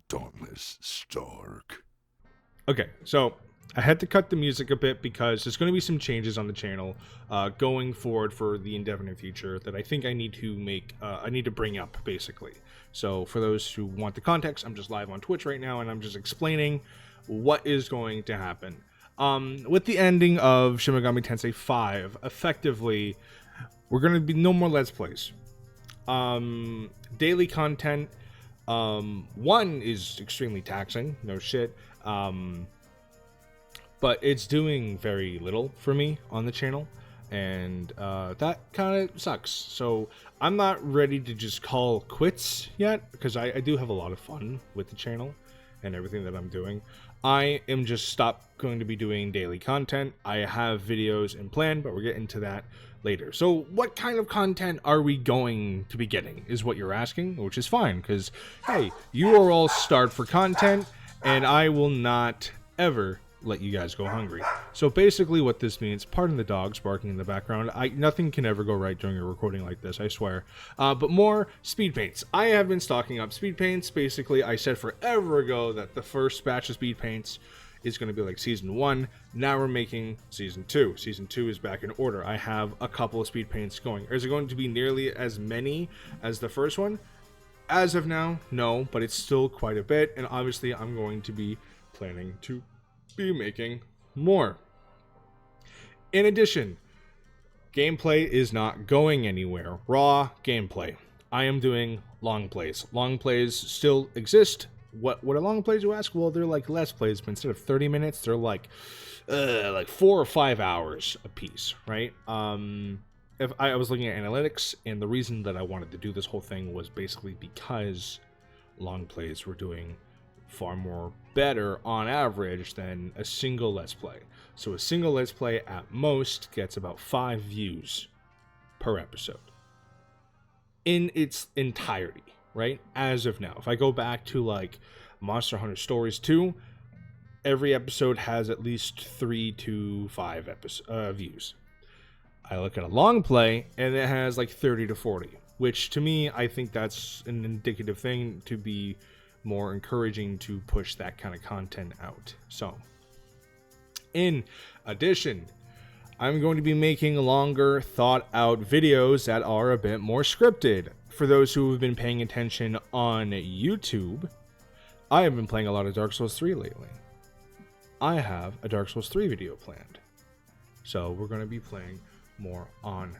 Dauntless Stark. Okay, so I had to cut the music a bit because there's going to be some changes on the channel going forward for the indefinite future that I think I need to make, I need to bring up, basically. So for those who want the context, I'm just live on Twitch right now, and I'm just explaining what is going to happen. With the ending of Shin Megami Tensei 5, effectively, we're going to be no more Let's Plays. Daily content, one is extremely taxing, no shit. But it's doing very little for me on the channel, and that kind of sucks. So I'm not ready to just call quits yet, because I do have a lot of fun with the channel and everything that I'm doing. I am just going to be doing daily content. I have videos in plan, but we're getting to that later. So what kind of content are we going to be getting is what you're asking, which is fine, because hey, you are all starved for content, and I will not ever let you guys go hungry. So basically what this means, pardon the dogs barking in the background, nothing can ever go right during a recording like this, I swear. But more speed paints. I have been stocking up speed paints. Basically, I said forever ago that the first batch of speed paints is going to be like season 1. Now we're making season 2. Season 2 is back in order. I have a couple of speed paints going. Is it going to be nearly as many as the first one? As of now, no, but it's still quite a bit, and obviously I'm going to be planning to be making more. In addition, gameplay is not going anywhere. Raw gameplay. I am doing long plays. Long plays still exist. What are long plays, you ask? Well, they're like Let's Plays, but instead of 30 minutes, they're like 4 or 5 hours a piece, right? If I was looking at analytics, and the reason that I wanted to do this whole thing was basically because long plays were doing far more better on average than a single Let's Play. So a single Let's Play at most gets about 5 views per episode in its entirety, right? As of now, if I go back to like Monster Hunter Stories 2, every episode has at least 3 to 5 views. I look at a long play and it has like 30 to 40, which to me, I think that's an indicative thing to be more encouraging to push that kind of content out. So, in addition, I'm going to be making longer, thought-out videos that are a bit more scripted. For those who have been paying attention on YouTube, I have been playing a lot of Dark Souls 3 lately. I have a Dark Souls 3 video planned. So, we're going to be playing more on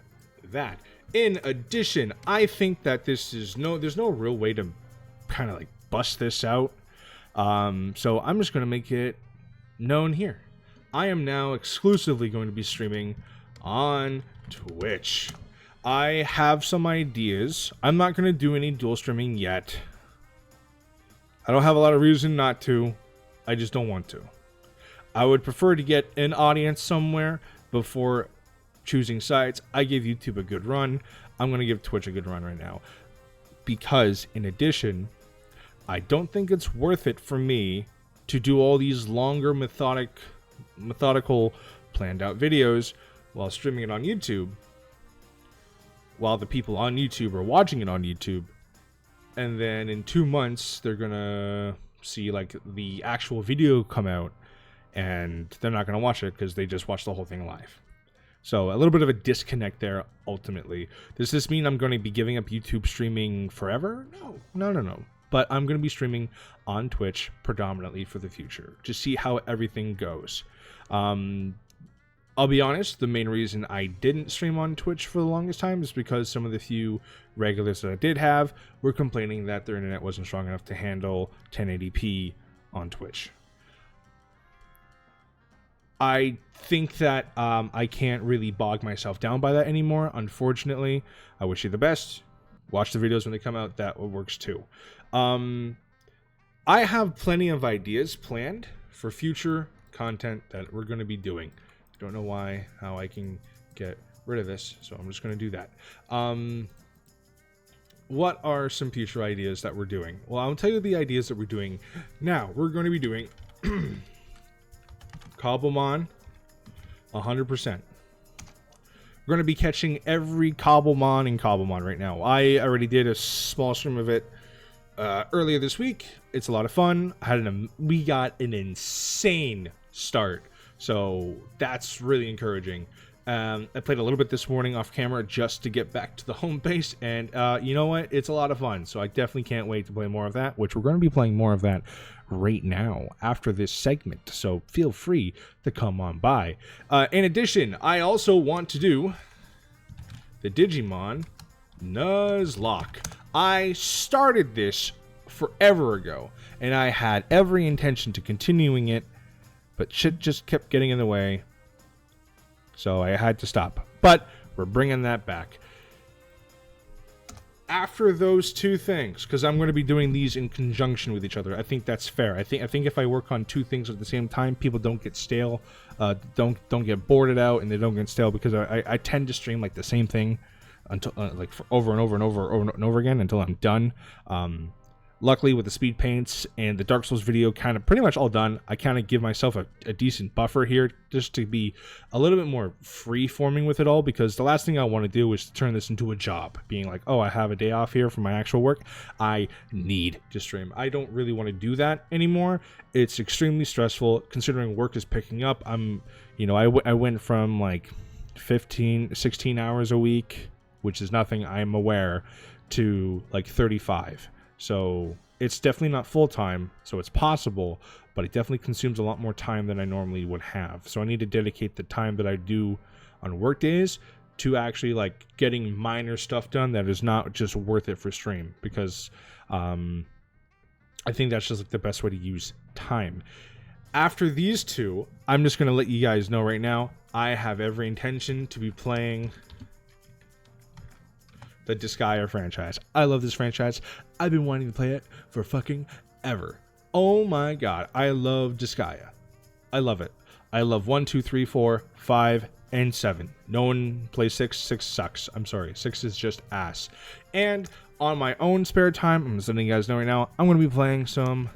that. In addition, I think that there's no real way to kind of like bust this out. So I'm just going to make it known here. I am now exclusively going to be streaming on Twitch. I have some ideas. I'm not going to do any dual streaming yet. I don't have a lot of reason not to. I just don't want to. I would prefer to get an audience somewhere before choosing sites. I gave YouTube a good run. I'm going to give Twitch a good run right now. Because, in addition, I don't think it's worth it for me to do all these longer methodical planned out videos while streaming it on YouTube, while the people on YouTube are watching it on YouTube, and then in 2 months they're gonna see like the actual video come out and they're not gonna watch it because they just watched the whole thing live. So a little bit of a disconnect there ultimately. Does this mean I'm going to be giving up YouTube streaming forever? No. But I'm going to be streaming on Twitch predominantly for the future to see how everything goes. I'll be honest, the main reason I didn't stream on Twitch for the longest time is because some of the few regulars that I did have were complaining that their internet wasn't strong enough to handle 1080p on Twitch. I think that I can't really bog myself down by that anymore, unfortunately. I wish you the best. Watch the videos when they come out. That works too. I have plenty of ideas planned for future content that we're going to be doing. Don't know how I can get rid of this, so I'm just going to do that. What are some future ideas that we're doing? Well, I'll tell you the ideas that we're doing now. We're going to be doing Cobblemon 100%. We're going to be catching every Cobblemon in Cobblemon right now. I already did a small stream of it earlier this week. It's a lot of fun. We got an insane start, so that's really encouraging. I played a little bit this morning off camera just to get back to the home base, and you know what? It's a lot of fun, so I definitely can't wait to play more of that, which we're going to be playing more of that right now after this segment, so feel free to come on by. In addition, I also want to do the Digimon Nuzlocke. I started this forever ago, and I had every intention to continuing it, but shit just kept getting in the way, so I had to stop. But we're bringing that back. After those two things, because I'm going to be doing these in conjunction with each other, I think that's fair. I think if I work on two things at the same time, people don't get stale, don't get bored out, and they don't get stale, because I tend to stream like the same thing until like for over and over and over again until I'm done. Luckily, with the speed paints and the Dark Souls video kind of pretty much all done, I kind of give myself a decent buffer here just to be a little bit more free-forming with it all, because the last thing I want to do is to turn this into a job, being like, oh, I have a day off here from my actual work. I need to stream. I don't really want to do that anymore. It's extremely stressful considering work is picking up. I went from like 16 hours a week, which is nothing, I'm aware, to like 35. So it's definitely not full-time, so it's possible, but it definitely consumes a lot more time than I normally would have. So I need to dedicate the time that I do on work days to actually like getting minor stuff done that is not just worth it for stream, because I think that's just like the best way to use time. After these two, I'm just going to let you guys know right now, I have every intention to be playing the Disgaea franchise. I love this franchise. I've been wanting to play it for fucking ever. Oh my god, I love Disgaea. I love it. I love 1, 2, 3, 4, 5, and 7. No one plays 6. 6 sucks. I'm sorry. 6 is just ass. And on my own spare time, I'm just letting you guys know right now, I'm going to be playing some...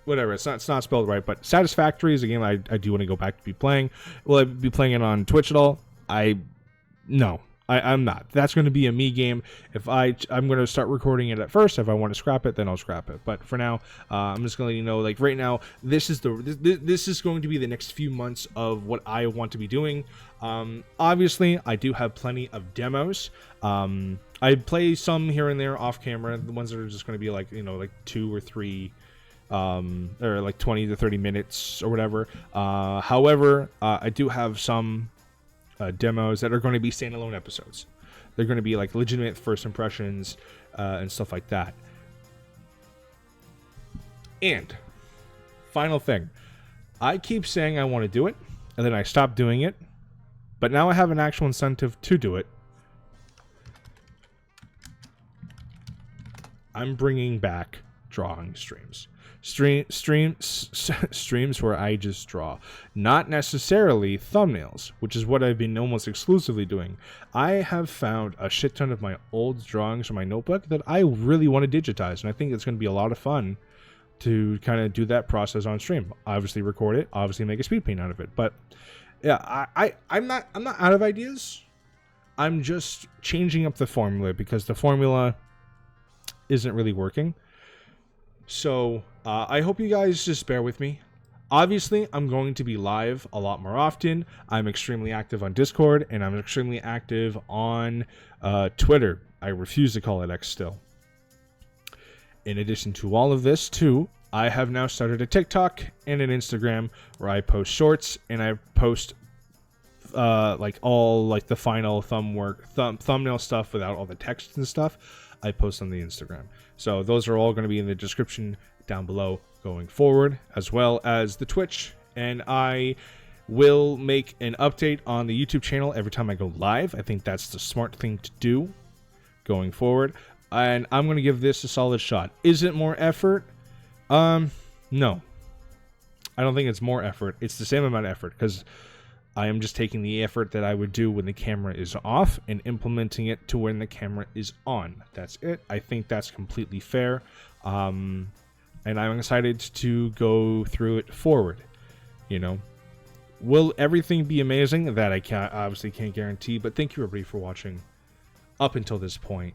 whatever, it's not spelled right, but Satisfactory is a game I do want to go back to be playing. Will I be playing it on Twitch at all? I'm not. That's going to be a me game. If I'm going to start recording it at first. If I want to scrap it, then I'll scrap it. But for now, I'm just going to let you know, like right now, this is going to be the next few months of what I want to be doing. Obviously, I do have plenty of demos. I play some here and there off camera. The ones that are just going to be like, like 2 or 3 or like 20 to 30 minutes or whatever. However, I do have some demos that are going to be standalone episodes. They're going to be like legitimate first impressions and stuff like that. And final thing, I keep saying I want to do it, and then I stop doing it, but now I have an actual incentive to do it. I'm bringing back drawing streams. Streams where I just draw, not necessarily thumbnails, which is what I've been almost exclusively doing. I have found a shit ton of my old drawings from my notebook that I really want to digitize, and I think it's going to be a lot of fun to kind of do that process on stream. Obviously record it, obviously make a speed paint out of it. But yeah, I'm not out of ideas. I'm just changing up the formula because the formula isn't really working. So I hope you guys just bear with me. Obviously, I'm going to be live a lot more often. I'm extremely active on Discord, and I'm extremely active on Twitter. I refuse to call it X still. In addition to all of this, too, I have now started a TikTok and an Instagram where I post shorts, and I post like all like the final thumbnail stuff without all the text and stuff. I post on the Instagram. So those are all going to be in the description down below going forward, as well as the Twitch. And I will make an update on the YouTube channel every time I go live. I think that's the smart thing to do going forward. And I'm going to give this a solid shot. Is it more effort? No. I don't think it's more effort. It's the same amount of effort, because I am just taking the effort that I would do when the camera is off and implementing it to when the camera is on. That's it. I think that's completely fair. And I'm excited to go through it forward. Will everything be amazing? That I obviously can't guarantee, but thank you everybody for watching. up until this point,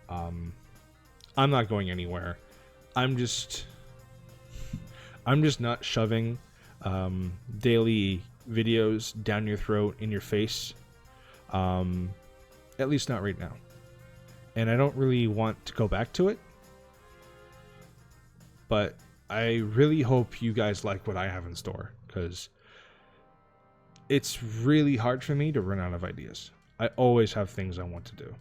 I'm not going anywhere. I'm just not shoving daily videos down your throat, in your face. At least not right now. And I don't really want to go back to it. But I really hope you guys like what I have in store, because it's really hard for me to run out of ideas. I always have things I want to do.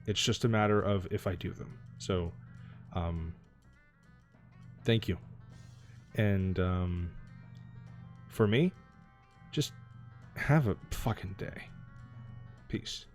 It's just a matter of if I do them. So, thank you. And for me, just have a fucking day. Peace.